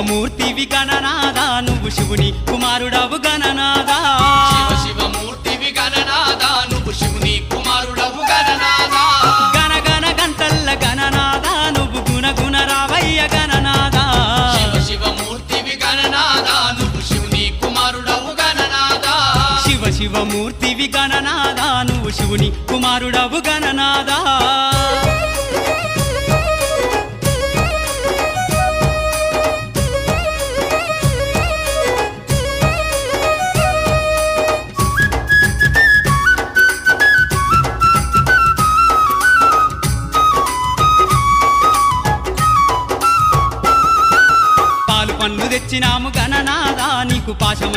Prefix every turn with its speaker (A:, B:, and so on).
A: శివమూర్తివి గణనాదా నువ్వు శివుని కుమారుడవు గణనాదా
B: శివమూర్తివి గణనాదా నువ్వు శివుని కుమారుడవు గణనాదా
A: గణగణ గంటల్ల గణనాదా నువ్వు గుణగుణ రావయ్య గణనాదా
B: శివమూర్తివి గణనాదా నువ్వు శివుని కుమారుడవు గణనాదా
A: శివమూర్తివి గణనాదా నువ్వు శివుని కుమారుడవు గణనాదా పాలు పండ్లు తెచ్చినాము గణనాదా నీకు పాశమ